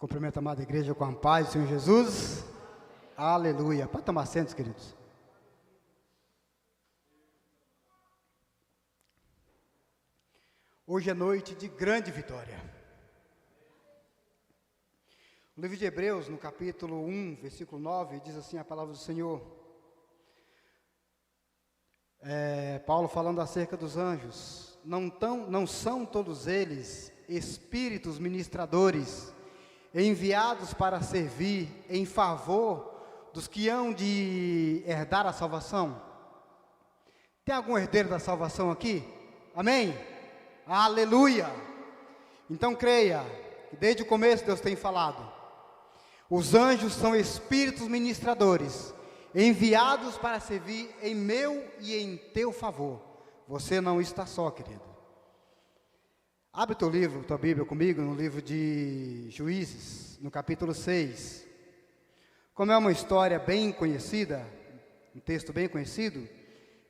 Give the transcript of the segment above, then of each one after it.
Cumprimento a amada igreja com a paz do Senhor Jesus. Aleluia. Pode tomar assentos, queridos. Hoje é noite de grande vitória. O livro de Hebreus, no capítulo 1, versículo 9, diz assim a palavra do Senhor. Paulo falando acerca dos anjos. Não são todos eles espíritos ministradores, enviados para servir em favor dos que hão de herdar a salvação? Tem algum herdeiro da salvação aqui? Amém? Aleluia! Então creia, que desde o começo Deus tem falado. Os anjos são espíritos ministradores, enviados para servir em meu e em teu favor. Você não está só, querido. Abre teu livro, tua Bíblia comigo, no livro de Juízes, no capítulo 6. Como é uma história bem conhecida, um texto bem conhecido,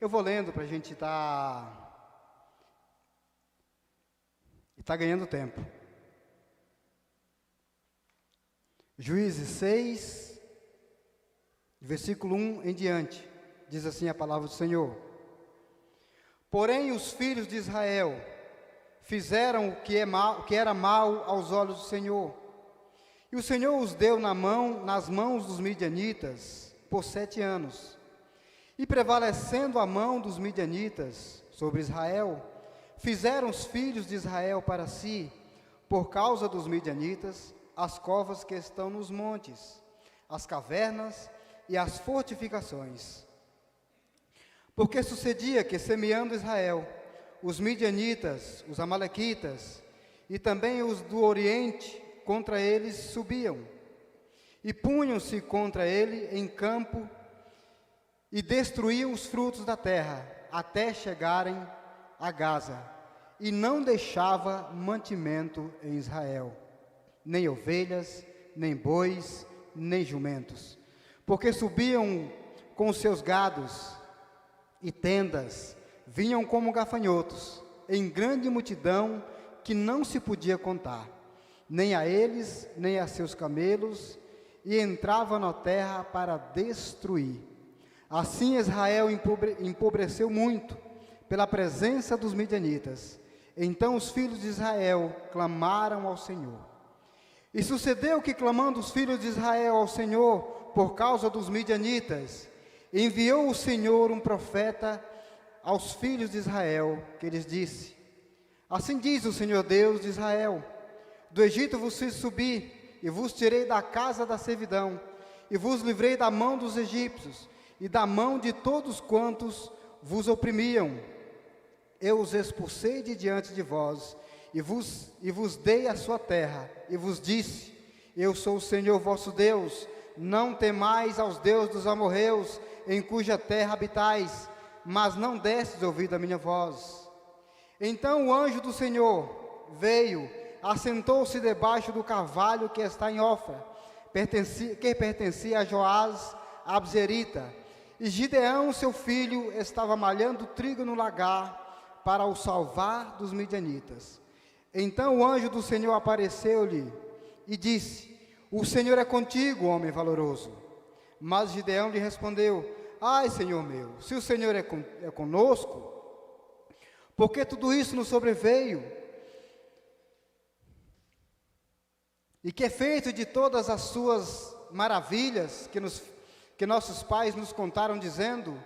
eu vou lendo para a gente estar ganhando tempo. Juízes 6, versículo 1 em diante, diz assim a palavra do Senhor. Porém os filhos de Israel fizeram o que era mal aos olhos do Senhor. E o Senhor os deu nas mãos dos midianitas por 7 anos. E prevalecendo a mão dos midianitas sobre Israel, fizeram os filhos de Israel para si, por causa dos midianitas, as covas que estão nos montes, as cavernas e as fortificações. Porque sucedia que, semeando Israel, os midianitas, os amalequitas e também os do oriente contra eles subiam e punham-se contra ele em campo e destruíam os frutos da terra até chegarem a Gaza, e não deixava mantimento em Israel, nem ovelhas, nem bois, nem jumentos, porque subiam com os seus gados e tendas, vinham como gafanhotos, em grande multidão que não se podia contar, nem a eles, nem a seus camelos, e entravam na terra para destruir. Assim Israel empobreceu muito pela presença dos midianitas. Então os filhos de Israel clamaram ao Senhor. E sucedeu que, clamando os filhos de Israel ao Senhor por causa dos midianitas, enviou o Senhor um profeta aos filhos de Israel, que lhes disse: assim diz o Senhor Deus de Israel: do Egito vos fiz subir, e vos tirei da casa da servidão, e vos livrei da mão dos egípcios, e da mão de todos quantos vos oprimiam. Eu os expulsei de diante de vós, e vos dei a sua terra, e vos disse: eu sou o Senhor vosso Deus, não temais aos deuses dos amorreus, em cuja terra habitais, mas não destes ouvido a minha voz. Então o anjo do Senhor veio, assentou-se debaixo do carvalho que está em Ofra, que pertencia a Joás, a Abzerita, e Gideão, seu filho, estava malhando trigo no lagar para o salvar dos midianitas. Então o anjo do Senhor apareceu-lhe e disse: o Senhor é contigo, homem valoroso. Mas Gideão lhe respondeu: ai, Senhor meu, se o Senhor é conosco, por que tudo isso nos sobreveio? E que efeito de todas as suas maravilhas que nossos pais nos contaram, dizendo: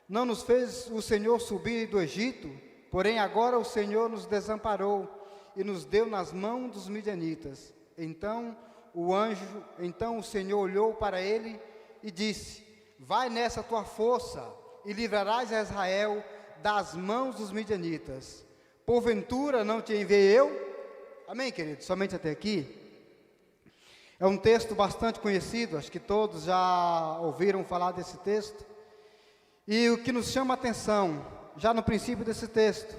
não nos fez o Senhor subir do Egito? Porém agora o Senhor nos desamparou e nos deu nas mãos dos midianitas. Então o Senhor olhou para ele e disse: vai nessa tua força e livrarás a Israel das mãos dos midianitas. Porventura não te enviei eu? Amém, querido? Somente até aqui. É um texto bastante conhecido, acho que todos já ouviram falar desse texto. E o que nos chama a atenção, já no princípio desse texto,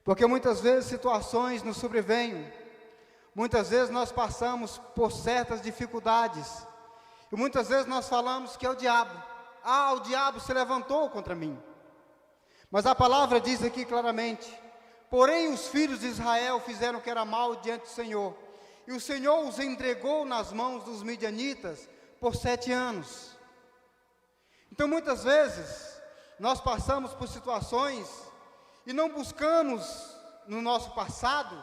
porque muitas vezes situações nos sobrevêm, muitas vezes nós passamos por certas dificuldades, e muitas vezes nós falamos que é o diabo. O diabo se levantou contra mim. Mas a palavra diz aqui claramente: porém os filhos de Israel fizeram o que era mal diante do Senhor, e o Senhor os entregou nas mãos dos midianitas por 7 anos. Então muitas vezes nós passamos por situações e não buscamos no nosso passado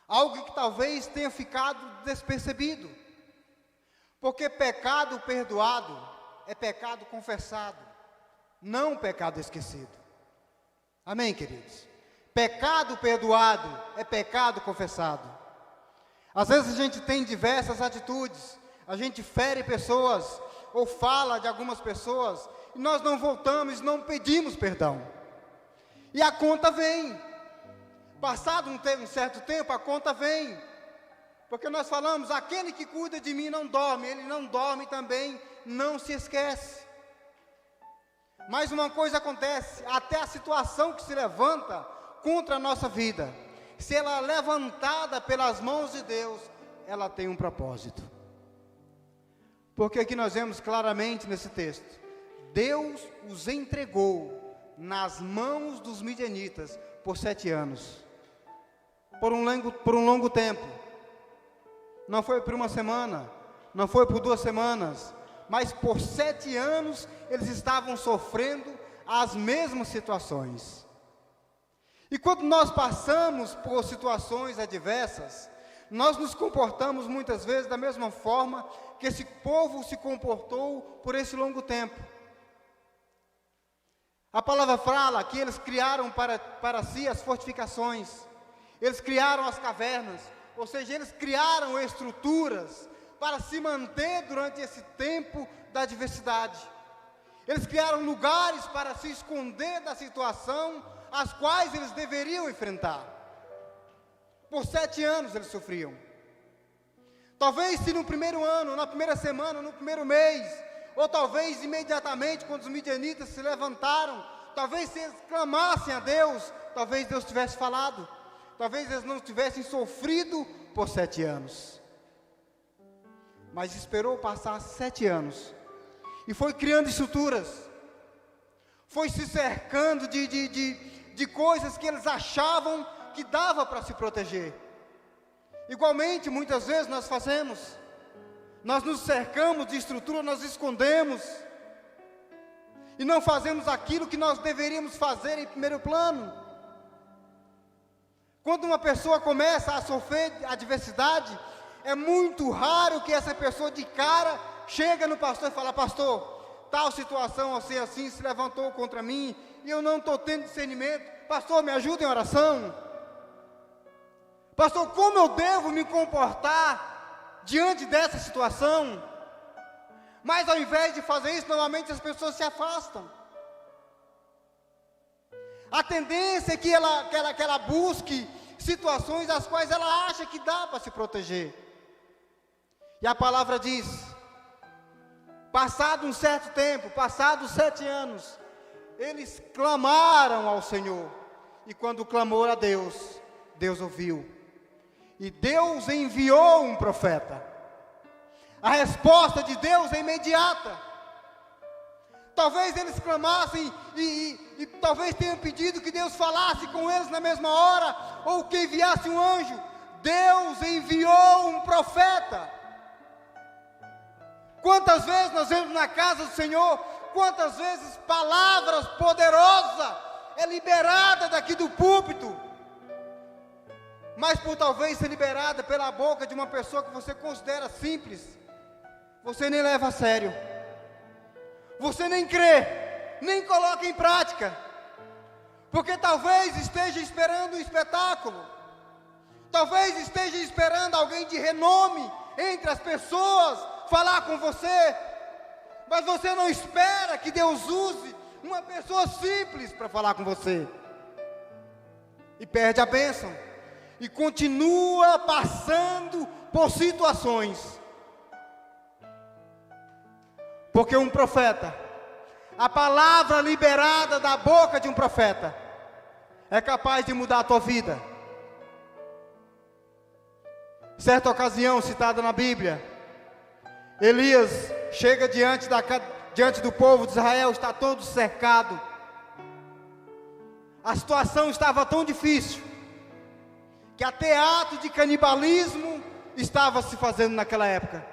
algo que talvez tenha ficado despercebido, porque pecado perdoado é pecado confessado, não pecado esquecido. Amém, queridos? Pecado perdoado é pecado confessado. Às vezes a gente tem diversas atitudes, a gente fere pessoas, ou fala de algumas pessoas, e nós não voltamos, não pedimos perdão. E a conta vem. Passado um certo tempo, a conta vem. Porque nós falamos, aquele que cuida de mim não dorme, ele não dorme também, não se esquece. Mas uma coisa acontece, até a situação que se levanta contra a nossa vida, se ela é levantada pelas mãos de Deus, ela tem um propósito. Porque aqui nós vemos claramente nesse texto, Deus os entregou nas mãos dos midianitas por 7 anos, por um longo tempo. Não foi por uma semana, não foi por 2 semanas, mas por 7 anos eles estavam sofrendo as mesmas situações. E quando nós passamos por situações adversas, nós nos comportamos muitas vezes da mesma forma que esse povo se comportou por esse longo tempo. A palavra fala que eles criaram para si as fortificações, eles criaram as cavernas, ou seja, eles criaram estruturas para se manter durante esse tempo da adversidade. Eles criaram lugares para se esconder da situação as quais eles deveriam enfrentar. Por 7 anos eles sofriam. Talvez se no primeiro ano, na primeira semana, no primeiro mês, ou talvez imediatamente quando os midianitas se levantaram, talvez se eles clamassem a Deus, talvez Deus tivesse falado, talvez eles não tivessem sofrido por 7 anos. Mas esperou passar 7 anos, e foi criando estruturas, foi se cercando de coisas que eles achavam que dava para se proteger. Igualmente, muitas vezes nós fazemos, nós nos cercamos de estrutura, nós escondemos, e não fazemos aquilo que nós deveríamos fazer em primeiro plano. Quando uma pessoa começa a sofrer adversidade, é muito raro que essa pessoa de cara chega no pastor e fala: pastor, tal situação assim se levantou contra mim, e eu não estou tendo discernimento, pastor, me ajuda em oração. Pastor, como eu devo me comportar diante dessa situação? Mas ao invés de fazer isso, normalmente as pessoas se afastam. A tendência é que ela busque situações as quais ela acha que dá para se proteger. E a palavra diz, passado um certo tempo, passados 7 anos, eles clamaram ao Senhor. E quando clamou a Deus, Deus ouviu. E Deus enviou um profeta. A resposta de Deus é imediata. Talvez eles clamassem e talvez tenham pedido que Deus falasse com eles na mesma hora, ou que enviasse um anjo. Deus enviou um profeta. Quantas vezes nós vemos na casa do Senhor, quantas vezes palavras poderosas é liberada daqui do púlpito, mas por talvez ser liberada pela boca de uma pessoa que você considera simples, você nem leva a sério, você nem crê, nem coloca em prática, porque talvez esteja esperando um espetáculo, talvez esteja esperando alguém de renome entre as pessoas falar com você, mas você não espera que Deus use uma pessoa simples para falar com você, e perde a bênção, e continua passando por situações, porque um profeta, a palavra liberada da boca de um profeta, é capaz de mudar a tua vida. Certa ocasião citada na Bíblia, Elias chega diante do povo de Israel, está todo cercado, a situação estava tão difícil, que até ato de canibalismo estava se fazendo naquela época.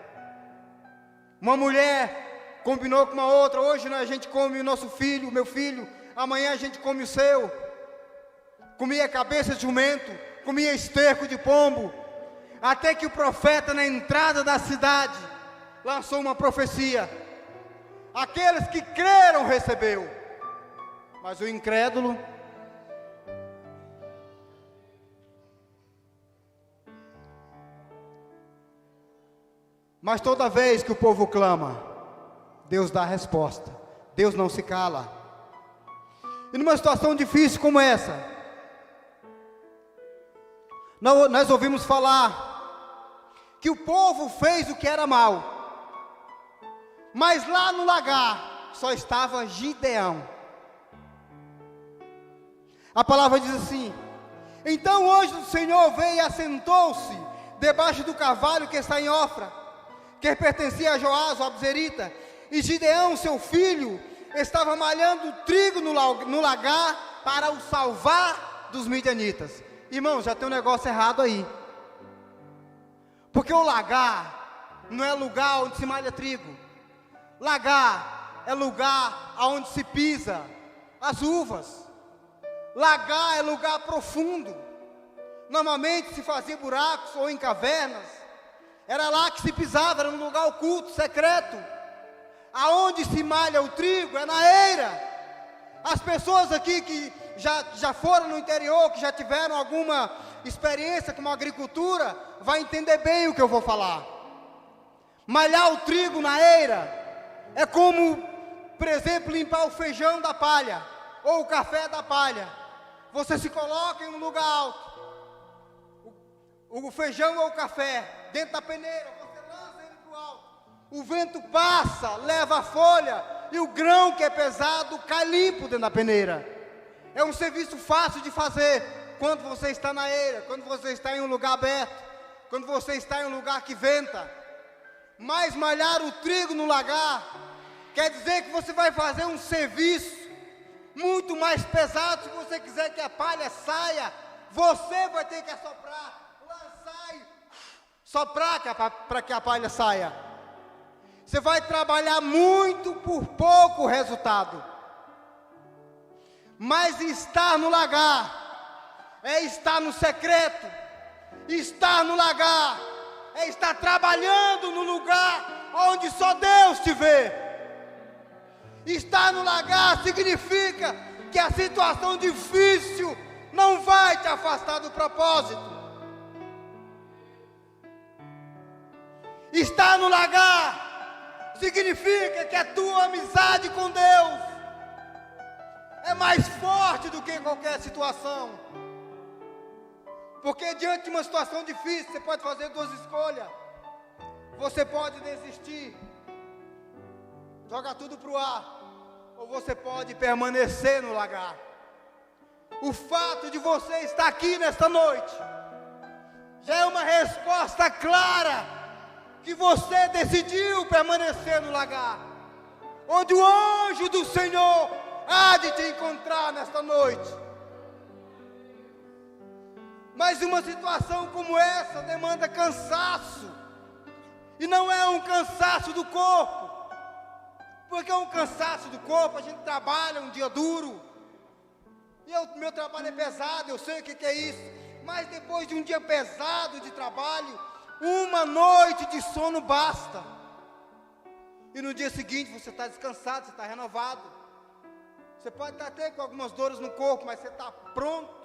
Uma mulher combinou com uma outra: hoje a gente come o nosso filho, o meu filho, amanhã a gente come o seu. Comia cabeça de jumento, comia esterco de pombo, até que o profeta, na entrada da cidade, lançou uma profecia: aqueles que creram recebeu, mas o incrédulo, mas toda vez que o povo clama, Deus dá a resposta. Deus não se cala. E numa situação difícil como essa, nós ouvimos falar que o povo fez o que era mal, mas lá no lagar só estava Gideão. A palavra diz assim: então o anjo do Senhor veio e assentou-se debaixo do carvalho que está em Ofra, que pertencia a Joás, o abzerita, e Gideão, seu filho, estava malhando trigo no lagar para o salvar dos midianitas. Irmão, já tem um negócio errado aí, porque o lagar não é lugar onde se malha trigo. Lagar é lugar onde se pisa as uvas. Lagar é lugar profundo. Normalmente se fazia buracos ou em cavernas. Era lá que se pisava, era um lugar oculto, secreto. Aonde se malha o trigo é na eira. As pessoas aqui que já foram no interior, que já tiveram alguma experiência com a agricultura, vai entender bem o que eu vou falar. Malhar o trigo na eira é como, por exemplo, limpar o feijão da palha, ou o café da palha. Você se coloca em um lugar alto, o feijão ou o café dentro da peneira, você lança ele para o alto, o vento passa, leva a folha, e o grão que é pesado cai limpo dentro da peneira. É um serviço fácil de fazer quando você está na eira, quando você está em um lugar aberto, quando você está em um lugar que venta. Mas malhar o trigo no lagar quer dizer que você vai fazer um serviço muito mais pesado. Se você quiser que a palha saia, você vai ter que assoprar, lançar e soprar para que a palha saia. Você vai trabalhar muito por pouco resultado. Mas estar no lagar é estar no secreto. Estar no lagar é estar trabalhando no lugar onde só Deus te vê. Estar no lagar significa que a situação difícil não vai te afastar do propósito. Estar no lagar significa que a tua amizade com Deus é mais forte do que qualquer situação. Porque diante de uma situação difícil, você pode fazer duas escolhas. Você pode desistir, jogar tudo para o ar, ou você pode permanecer no lagar. O fato de você estar aqui nesta noite já é uma resposta clara que você decidiu permanecer no lagar, onde o anjo do Senhor há de te encontrar nesta noite. Mas uma situação como essa demanda cansaço, e não é um cansaço do corpo, porque é um cansaço do corpo. A gente trabalha um dia duro, e meu trabalho é pesado, eu sei o que é isso, mas depois de um dia pesado de trabalho, uma noite de sono basta, e no dia seguinte você está descansado, você está renovado. Você pode estar até com algumas dores no corpo, mas você está pronto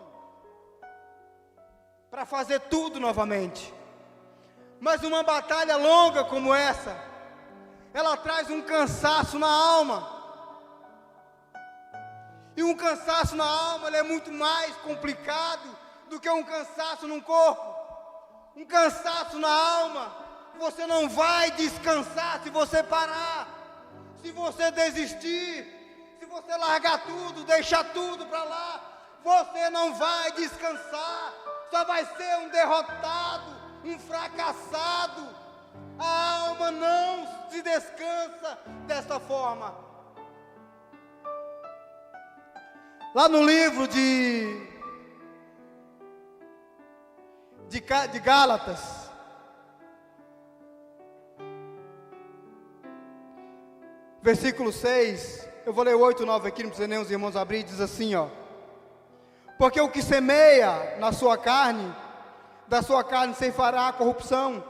para fazer tudo novamente. Mas uma batalha longa como essa, ela traz um cansaço na alma. E um cansaço na alma, ele é muito mais complicado do que um cansaço no corpo. Um cansaço na alma, você não vai descansar se você parar, se você desistir, se você largar tudo, deixar tudo para lá, você não vai descansar, só vai ser um derrotado, um fracassado. A alma não se descansa desta forma. Lá no livro de Gálatas, versículo 6, eu vou ler o 8 e 9 aqui, não precisa nem os irmãos abrir, diz assim, ó: porque o que semeia na sua carne, da sua carne ceifará a corrupção,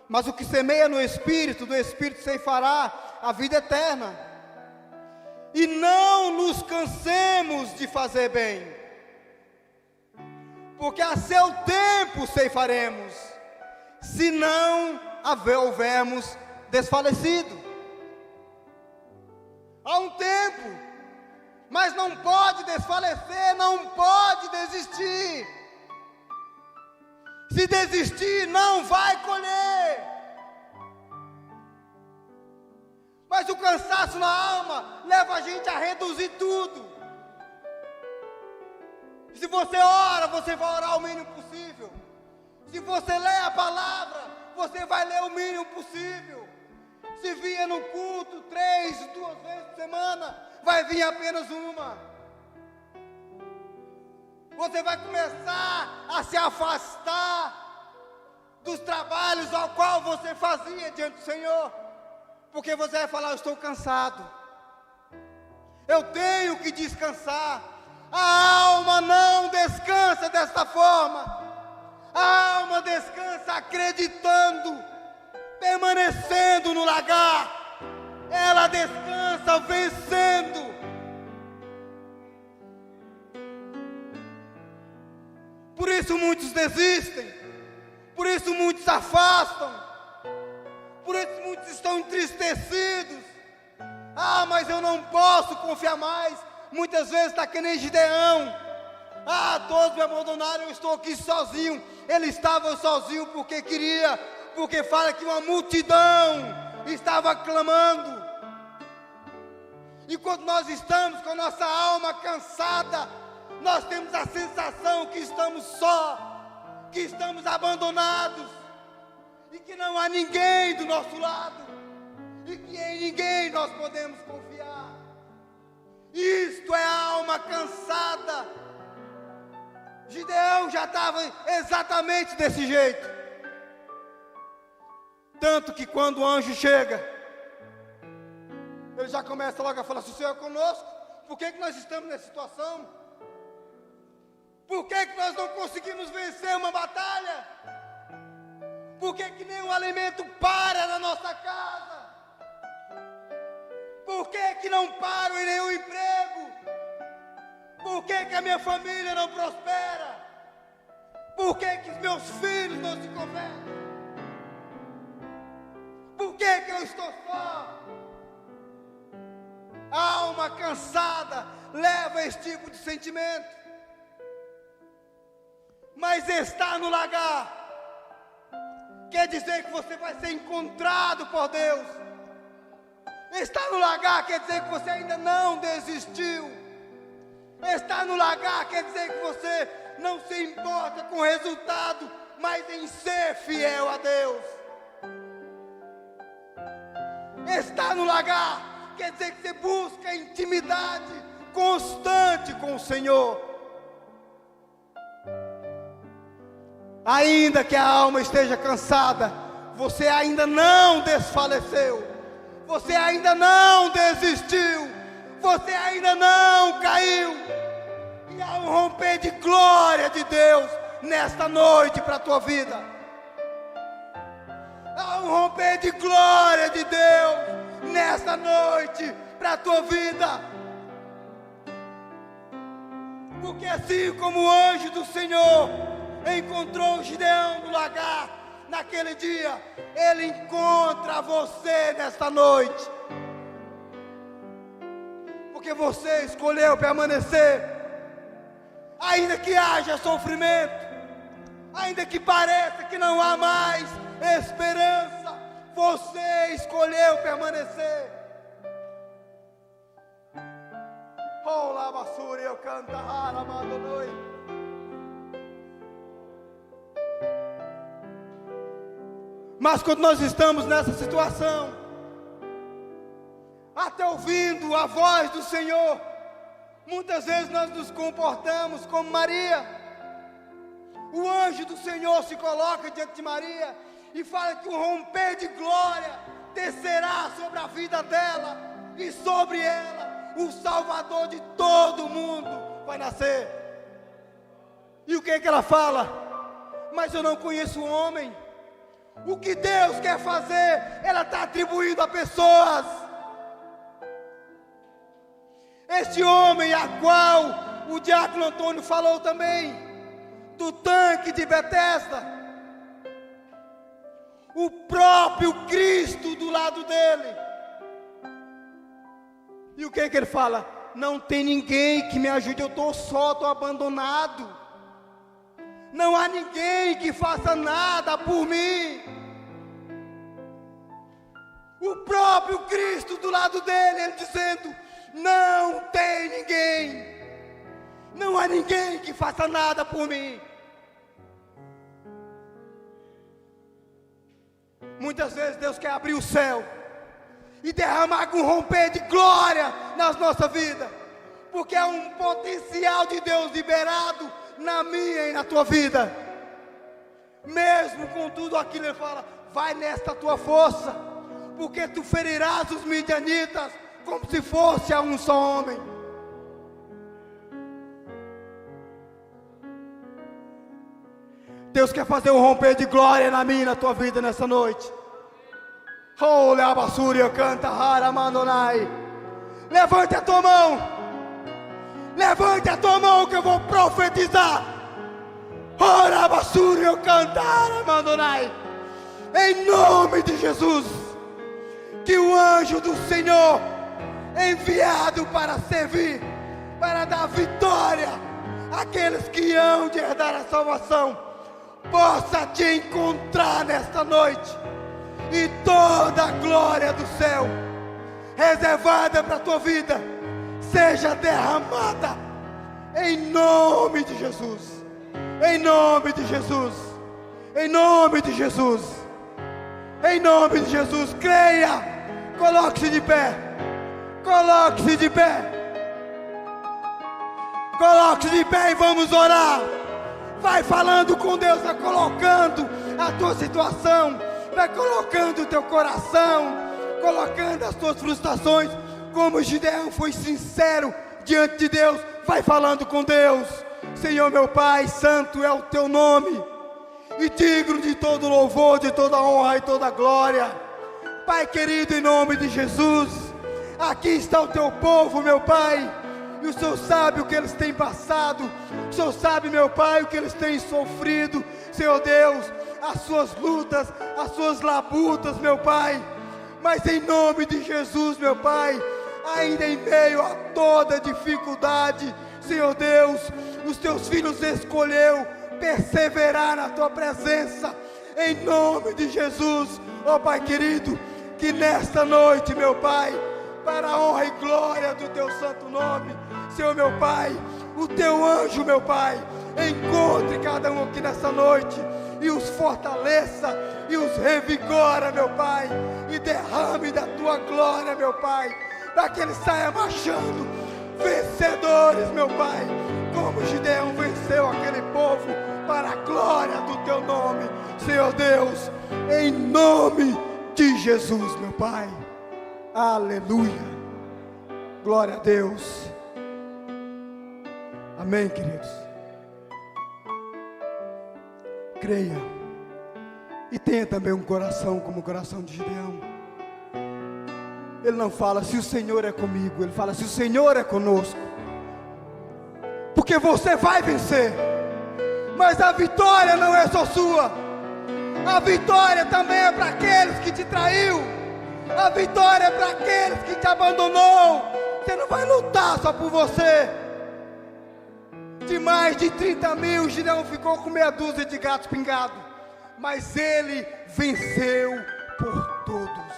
mas o que semeia no Espírito, do Espírito ceifará a vida eterna. E não nos cansemos de fazer bem, porque a seu tempo ceifaremos, se não houvermos desfalecido. Há um tempo, mas não pode desfalecer, não pode desistir. Se desistir, não vai colher. Mas o cansaço na alma leva a gente a reduzir tudo. Se você ora, você vai orar o mínimo possível. Se você lê a palavra, você vai ler o mínimo possível. Se vinha no culto 2 vezes por semana, vai vir apenas uma. Você vai começar a se afastar dos trabalhos ao qual você fazia diante do Senhor, porque você vai falar: eu estou cansado, eu tenho que descansar. A alma não descansa desta forma. A alma descansa acreditando, permanecendo no lagar. Ela descansa vencendo. Por isso muitos desistem, por isso muitos se afastam, por isso muitos estão entristecidos. Ah, mas eu não posso confiar mais. Muitas vezes está que nem Gideão. Ah, todos me abandonaram, eu estou aqui sozinho. Ele estava sozinho porque queria, porque fala que uma multidão estava clamando. E quando nós estamos com a nossa alma cansada, nós temos a sensação que estamos só, que estamos abandonados, e que não há ninguém do nosso lado, e que em ninguém nós podemos confiar. Isto é a alma cansada. Gideão já estava exatamente desse jeito. Tanto que quando o anjo chega, ele já começa logo a falar: se o Senhor é conosco, por que nós estamos nessa situação? Por que nós não conseguimos vencer uma batalha? Por que nenhum alimento para na nossa casa? Por que não paro em nenhum emprego? Por que a minha família não prospera? Por que os meus filhos não se convertem? Por que eu estou só? A alma cansada leva esse tipo de sentimento. Mas estar no lagar quer dizer que você vai ser encontrado por Deus. Estar no lagar quer dizer que você ainda não desistiu. Estar no lagar quer dizer que você não se importa com o resultado, mas em ser fiel a Deus. Estar no lagar quer dizer que você busca intimidade constante com o Senhor. Ainda que a alma esteja cansada, você ainda não desfaleceu, você ainda não desistiu, você ainda não caiu. E há um romper de glória de Deus nesta noite para a tua vida. Há um romper de glória de Deus nesta noite para a tua vida. Porque assim como o anjo do Senhor encontrou Gideão no lagar naquele dia, ele encontra você nesta noite. Porque você escolheu permanecer, ainda que haja sofrimento, ainda que pareça que não há mais esperança, você escolheu permanecer. Oh, lá basura, eu canto, amado noite. Mas quando nós estamos nessa situação, até ouvindo a voz do Senhor, muitas vezes nós nos comportamos como Maria. O anjo do Senhor se coloca diante de Maria e fala que um romper de glória descerá sobre a vida dela, e sobre ela o Salvador de todo mundo vai nascer. E o que é que ela fala? Mas eu não conheço o homem. O que Deus quer fazer, ela está atribuindo a pessoas. Este homem a qual o diácono Antônio falou também, do tanque de Betesda, o próprio Cristo do lado dele. E o que é que ele fala? Não tem ninguém que me ajude, eu estou só, estou abandonado. Não há ninguém que faça nada por mim. O próprio Cristo do lado dele, ele dizendo: não tem ninguém. Não há ninguém que faça nada por mim. Muitas vezes Deus quer abrir o céu e derramar um romper de glória nas nossas vidas, porque é um potencial de Deus liberado na minha e na tua vida. Mesmo com tudo aquilo, ele fala: vai nesta tua força, porque tu ferirás os midianitas como se fosse a um só homem. Deus quer fazer um romper de glória na minha e na tua vida nessa noite. Oh, Leabassúria canta Haramandonai. Levante a tua mão. Levante a tua mão que eu vou profetizar. Oh, Leabassúria canta Haramandonai. Em nome de Jesus, que o anjo do Senhor, enviado para servir, para dar vitória àqueles que hão de herdar a salvação, possa te encontrar nesta noite, e toda a glória do céu reservada para a tua vida seja derramada em nome de Jesus. Em nome de Jesus. Em nome de Jesus. Em nome de Jesus. Creia. Coloque-se de pé. Coloque-se de pé. Coloque-se de pé e vamos orar. Vai falando com Deus, vai colocando a tua situação, vai colocando o teu coração, colocando as tuas frustrações, como Gideão foi sincero diante de Deus. Vai falando com Deus. Senhor meu Pai, santo é o teu nome, e digno de todo louvor, de toda honra e toda glória. Pai querido, em nome de Jesus, aqui está o teu povo, meu Pai, e o Senhor sabe o que eles têm passado, o Senhor sabe, meu Pai, o que eles têm sofrido, Senhor Deus, as suas lutas, as suas labutas, meu Pai. Mas em nome de Jesus, meu Pai, ainda em meio a toda dificuldade, Senhor Deus, os teus filhos escolheu perseverar na tua presença, em nome de Jesus. Ó Pai querido, que nesta noite, meu Pai, para a honra e glória do teu santo nome, Senhor meu Pai, o teu anjo, meu Pai, encontre cada um aqui nessa noite e os fortaleça e os revigora, meu Pai, e derrame da tua glória, meu Pai, para que eles saiam marchando vencedores, meu Pai, como Gideão venceu aquele povo, para a glória do teu nome, Senhor Deus, em nome de Jesus, meu Pai. Aleluia. Glória a Deus. Amém, queridos. Creia e tenha também um coração como o coração de Gideão. Ele não fala se o Senhor é comigo, ele fala se o Senhor é conosco, porque você vai vencer. Mas a vitória não é só sua, a vitória também é para aqueles que te traiu, a vitória é para aqueles que te abandonou. Você não vai lutar só por você. De mais de 30 mil, Gideão ficou com meia dúzia de gatos pingados, mas ele venceu por todos,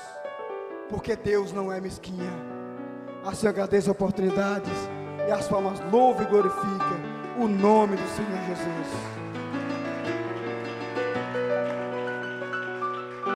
porque Deus não é mesquinha. Assim agradeço oportunidades e as palmas louve e glorifica o nome do Senhor Jesus.